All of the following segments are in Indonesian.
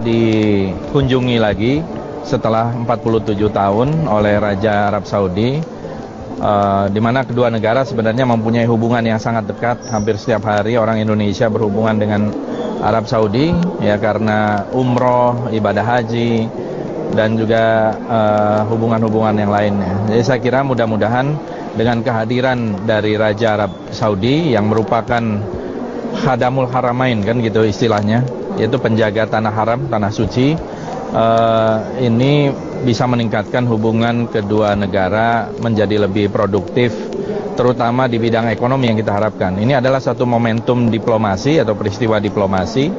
dikunjungi lagi setelah 47 tahun oleh Raja Arab Saudi, di mana kedua negara sebenarnya mempunyai hubungan yang sangat dekat. Hampir setiap hari orang Indonesia berhubungan dengan Arab Saudi, ya, karena umroh, ibadah haji, dan juga hubungan-hubungan yang lainnya. Jadi saya kira mudah-mudahan dengan kehadiran dari Raja Arab Saudi yang merupakan Khadamul Haramain, kan gitu istilahnya, yaitu penjaga tanah haram, tanah suci, ini bisa meningkatkan hubungan kedua negara menjadi lebih produktif, terutama di bidang ekonomi yang kita harapkan. Ini adalah satu momentum diplomasi atau peristiwa diplomasi.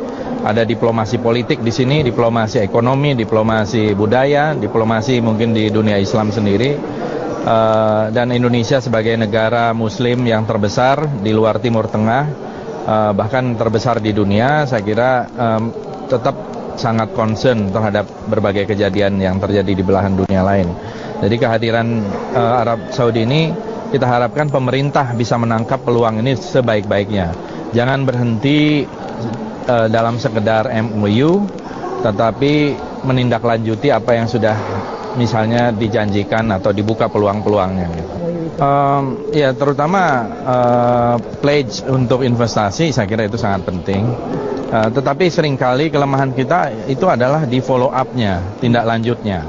Ada diplomasi politik di sini, diplomasi ekonomi, diplomasi budaya, diplomasi mungkin di dunia Islam sendiri. Dan Indonesia sebagai negara Muslim yang terbesar di luar Timur Tengah, bahkan terbesar di dunia, saya kira tetap sangat concern terhadap berbagai kejadian yang terjadi di belahan dunia lain. Jadi kehadiran Arab Saudi ini kita harapkan pemerintah bisa menangkap peluang ini sebaik-baiknya. Jangan berhenti dalam sekedar MOU, tetapi menindaklanjuti apa yang sudah misalnya dijanjikan atau dibuka peluang-peluangnya. Ya, terutama pledge untuk investasi, saya kira itu sangat penting. Tetapi seringkali kelemahan kita itu adalah di follow up-nya, tindak lanjutnya.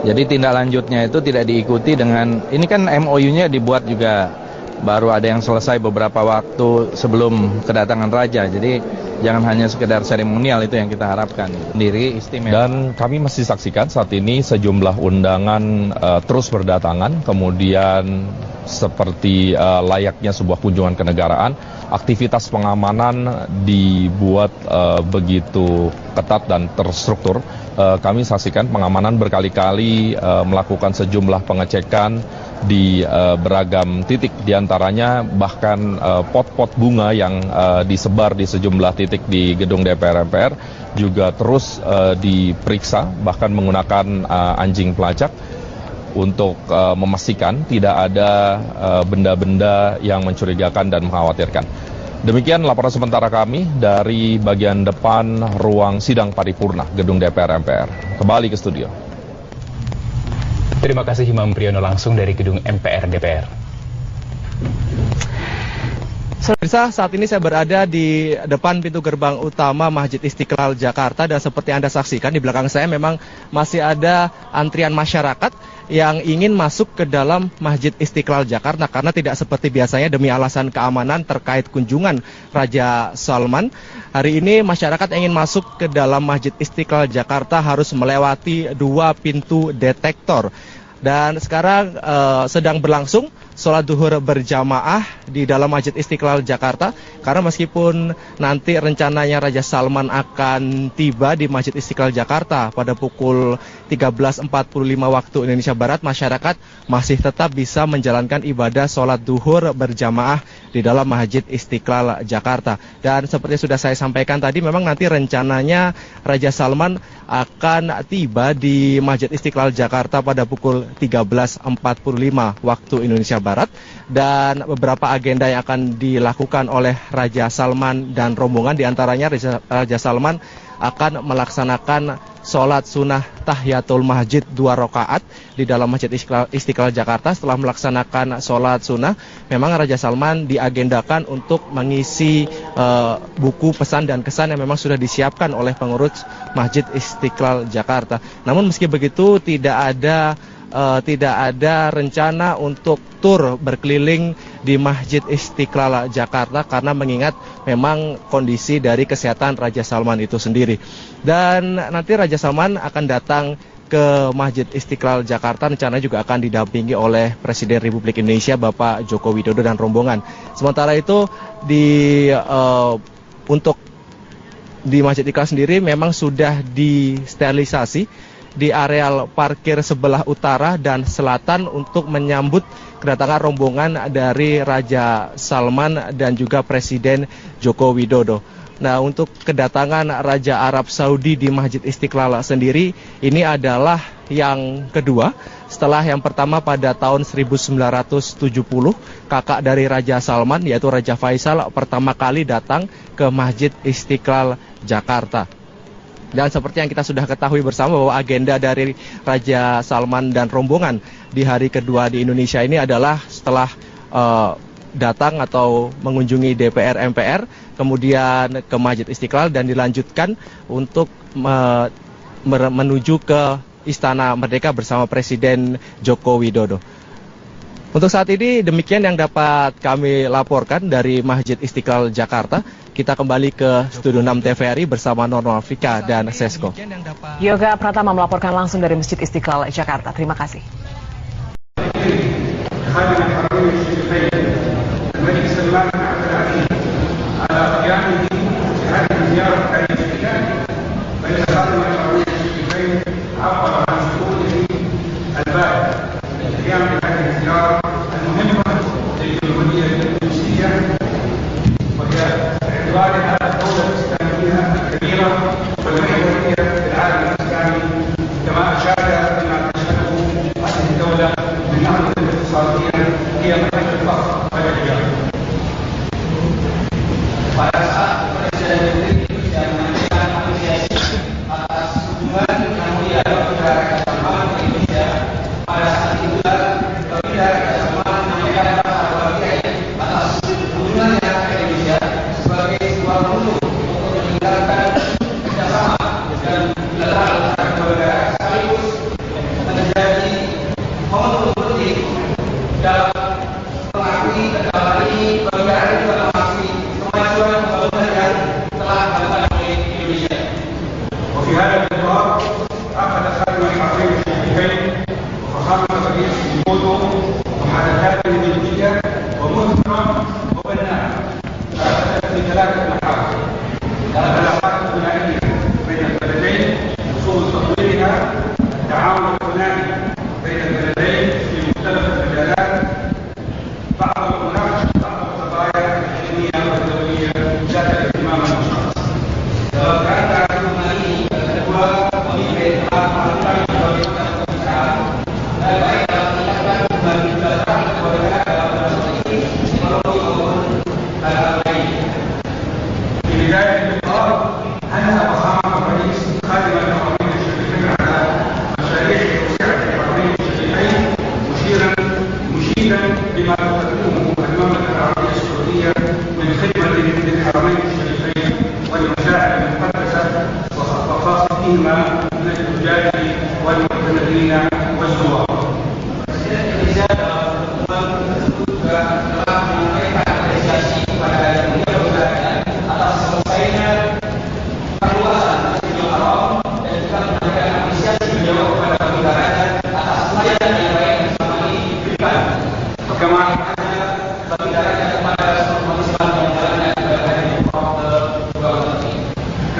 Jadi tindak lanjutnya itu tidak diikuti dengan, ini kan MOU-nya dibuat juga baru ada yang selesai beberapa waktu sebelum kedatangan Raja. Jadi jangan hanya sekedar seremonial, itu yang kita harapkan. Sendiri istimewa. Dan kami masih saksikan saat ini sejumlah undangan terus berdatangan, kemudian seperti layaknya sebuah kunjungan kenegaraan, aktivitas pengamanan dibuat begitu ketat dan terstruktur. Kami saksikan pengamanan berkali-kali melakukan sejumlah pengecekan di beragam titik, diantaranya bahkan pot-pot bunga yang disebar di sejumlah titik di gedung DPR MPR juga terus diperiksa, bahkan menggunakan anjing pelacak untuk memastikan tidak ada benda-benda yang mencurigakan dan mengkhawatirkan. Demikian laporan sementara kami dari bagian depan ruang sidang paripurna gedung DPR MPR. Kembali ke studio. Terima kasih Imam Priyono langsung dari gedung MPR DPR. Pemirsa, saat ini saya berada di depan pintu gerbang utama Masjid Istiqlal Jakarta, dan seperti Anda saksikan di belakang saya memang masih ada antrian masyarakat yang ingin masuk ke dalam Masjid Istiqlal Jakarta, karena tidak seperti biasanya demi alasan keamanan terkait kunjungan Raja Salman. Hari ini masyarakat yang ingin masuk ke dalam Masjid Istiqlal Jakarta harus melewati 2 pintu detektor. Dan sekarang sedang berlangsung sholat duhur berjamaah di dalam Masjid Istiqlal Jakarta, karena meskipun nanti rencananya Raja Salman akan tiba di Masjid Istiqlal Jakarta pada pukul 13.45 waktu Indonesia Barat, masyarakat masih tetap bisa menjalankan ibadah sholat duhur berjamaah di dalam Masjid Istiqlal Jakarta. Dan seperti sudah saya sampaikan tadi, memang nanti rencananya Raja Salman akan tiba di Masjid Istiqlal Jakarta pada pukul 13.45 waktu Indonesia Barat, dan beberapa agenda yang akan dilakukan oleh Raja Salman dan rombongan, diantaranya Raja Salman akan melaksanakan sholat sunnah tahiyatul masjid 2 rakaat di dalam Masjid Istiqlal Jakarta. Setelah melaksanakan sholat sunnah, memang Raja Salman diagendakan untuk mengisi buku pesan dan kesan yang memang sudah disiapkan oleh pengurus Masjid Istiqlal Jakarta. Namun meski begitu tidak ada rencana untuk tur berkeliling di Masjid Istiqlal Jakarta, karena mengingat memang kondisi dari kesehatan Raja Salman itu sendiri. Dan nanti Raja Salman akan datang ke Masjid Istiqlal Jakarta, rencananya juga akan didampingi oleh Presiden Republik Indonesia Bapak Joko Widodo dan rombongan. Sementara itu untuk di Masjid Istiqlal sendiri memang sudah disterilisasi di areal parkir sebelah utara dan selatan untuk menyambut kedatangan rombongan dari Raja Salman dan juga Presiden Joko Widodo. Nah, untuk kedatangan Raja Arab Saudi di Masjid Istiqlal sendiri, ini adalah yang kedua. Setelah yang pertama pada tahun 1970, kakak dari Raja Salman yaitu Raja Faisal pertama kali datang ke Masjid Istiqlal Jakarta. Dan seperti yang kita sudah ketahui bersama bahwa agenda dari Raja Salman dan rombongan di hari kedua di Indonesia ini adalah setelah datang atau mengunjungi DPR MPR, kemudian ke Masjid Istiqlal dan dilanjutkan untuk menuju ke Istana Merdeka bersama Presiden Joko Widodo. Untuk saat ini demikian yang dapat kami laporkan dari Masjid Istiqlal Jakarta. Kita kembali ke Studio 6 TVRI bersama Norma Afrika dan Sesko. Yoga Pratama melaporkan langsung dari Masjid Istiqlal Jakarta. Terima kasih. الملك سلمان بن عبد العزيز على قيامه بهذه الزياره التاريخيه بين خادم الحرمين الشريفين عبر عن شهوده الباب للقيام بهذه الزياره المهمه للجمهوريه التونسيه وهي باعتبارها الدوله الاسلاميه الكبيره والمحوريه في العالم الاسلامي كما اشار بما تشهده هذه الدوله من نهضه اقتصاديه هي محل الفخر. Pada saat Presiden Republik yang menyampaikan apresiasi atas hubungan yang mulia Baginda Raja Salman ke Indonesia, pada saat itulah Baginda Raja Salman menyampaikan rasa bahagia atas hubungannya ke Indonesia sebagai sebuah bentuk untuk meningkatkan kerjasama dan bilateral antara kedua negara sekaligus menjadi momentum penting dalam mengakui negara ini Baginda Raja juga mengakui kemajuan pembangunan yang telah dilakukan oleh Indonesia. وفي هذا الإطار أخذ خادم الحرمين الشريفين وفخامة رئيس جمهوره محادثات جدية ومثمرة وبناءة تعرفت في ثلاثة محاور: العلاقات الثنائية بين البلدين وصول تطويرها، التعاون الثنائي بين البلدين في مختلف المجالات، بعض المناقشة بعض القضايا الإقليمية والدولية ذات الاهتمام المشخص. كان تعلم هذه الأدوار pemimpin telah melakukan berbagai macam perusahaan baik dalam meningkatkan kembali bilateral kedua negara dalam bentuk ini maupun hal lain. في بداية اللقاء أنهى فخامة الرئيس خادم الحرمين الشريفين على مشاريع توسعة الحرمين الشريفين مشيدا بما تقدمه المملكة العربية السعودية من خدمة للحرمين الشريفين والمشاعر المقدسة وخاصتهما من الحجاج والمعتمرين والزوار.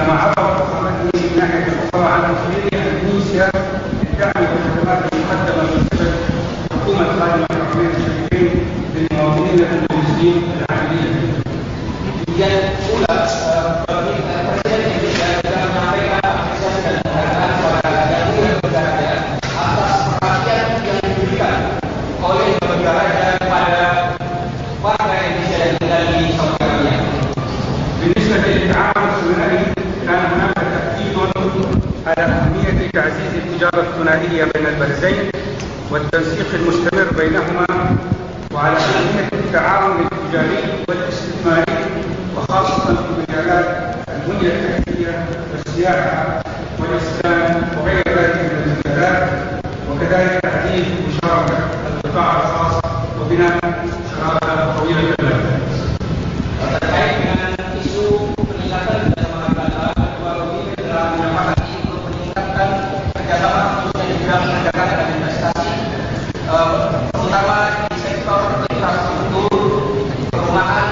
كما عبر فخامته من ناحية أخرى عن تطوير إندونيسيا للدعم والخدمات المقدمة من قبل حكومة خادم الحرمين الشريفين للمواطنين الإندونيسيين العاملين. Yang pula bagi Presiden Indonesia juga menyampaikan apresiasi dan penghargaan kepada Baginda Raja atas perhatian yang diberikan oleh Baginda Raja kepada warga Indonesia yang tinggal di Saudi Arabia. بالنسبة للتعاون الثنائي كان هناك تأكيد على أهمية تعزيز التجارة الثنائية بين البلدين والتنسيق المستمر بينهما وعلى أهمية التعاون التجاري والاستثماري وخاصة في مجالات البنية التحتية والسياحة والإسكان وغير ذلك من المجالات وكذلك تعزيز مشاركة القطاع الخاص وبناء شراكة طويلة الأمد. Terkait dengan isu peningkatan kerjasama bilateral, kedua pemimpin telah menyepakati untuk meningkatkan kerjasama khususnya di bidang perdagangan dan investasi, terutama di sektor infrastruktur, perumahan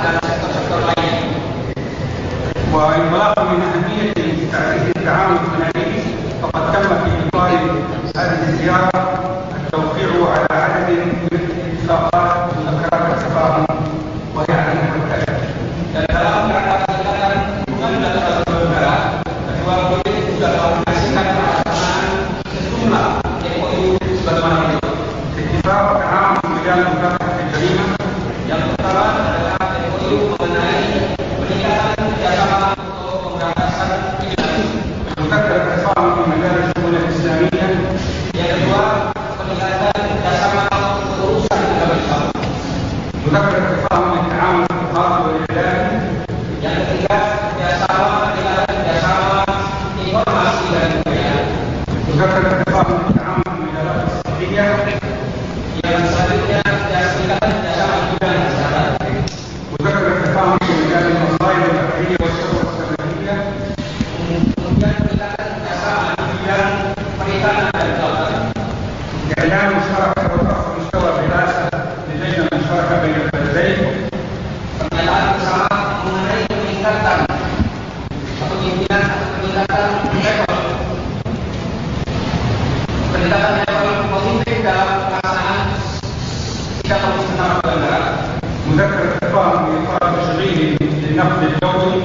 بالنقد الدولي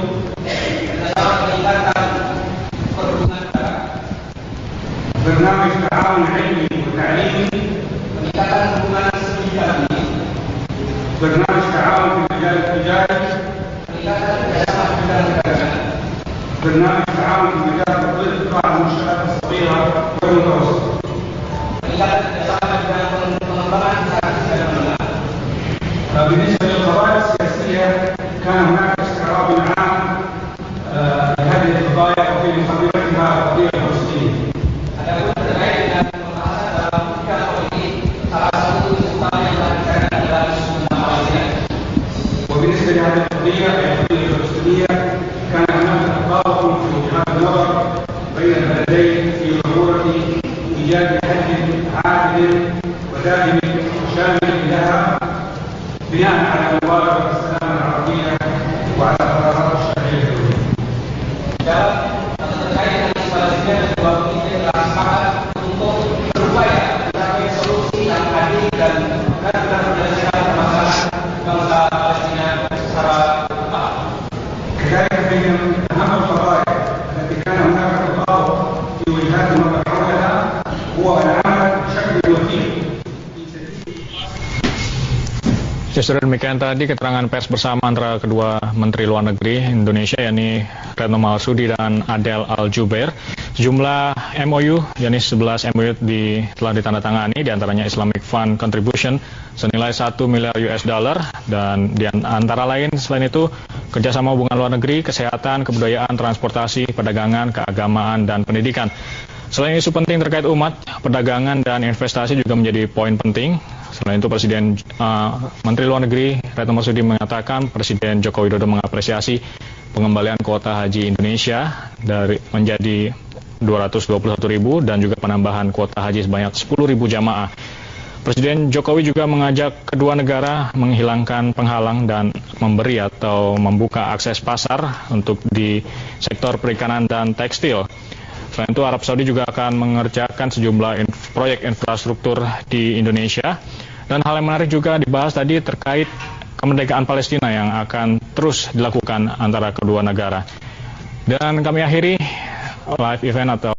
برنامج تعاون علمي وتعليمي برنامج تعاون في المجال التجاري برنامج تعاون في مجال تطوير قطاع المنشآت الصغيرة والمتوسطة بالنسبة للقضايا السياسية كان هناك استعراض عام لهذه القضايا وفي مقدمتها القضية الفلسطينية. وبالنسبة لهذه القضية الفلسطينية كان هناك تفاوت في وجهات النظر بين البلدين في ضرورة إيجاد حل عادل ودائم وشامل لها بناء على مبادرة السلام العربية وعلى قرارات الشرعية الدولية. كذلك بين أهم القضايا التي كان هناك تفاوت في وجهات النظر حولها هو العمل بشكل وثيق. Saudara, demikian tadi keterangan pers bersama antara kedua Menteri Luar Negeri Indonesia, yakni Retno Marsudi dan Adel Al-Jubeir. Sejumlah MOU, yakni 11 MOU telah ditandatangani, diantaranya Islamic Fund Contribution senilai 1 miliar US dollar, dan di antara lain selain itu kerjasama hubungan luar negeri, kesehatan, kebudayaan, transportasi, perdagangan, keagamaan, dan pendidikan. Selain isu penting terkait umat, perdagangan dan investasi juga menjadi poin penting. Selain itu, Menteri Luar Negeri Retno Marsudi mengatakan Presiden Joko Widodo mengapresiasi pengembalian kuota haji Indonesia menjadi 221.000 dan juga penambahan kuota haji sebanyak 10.000 jamaah. Presiden Jokowi juga mengajak kedua negara menghilangkan penghalang dan memberi atau membuka akses pasar untuk di sektor perikanan dan tekstil. Selain itu, Arab Saudi juga akan mengerjakan sejumlah proyek infrastruktur di Indonesia. Dan hal yang menarik juga dibahas tadi terkait kemerdekaan Palestina yang akan terus dilakukan antara kedua negara. Dan kami akhiri live event atau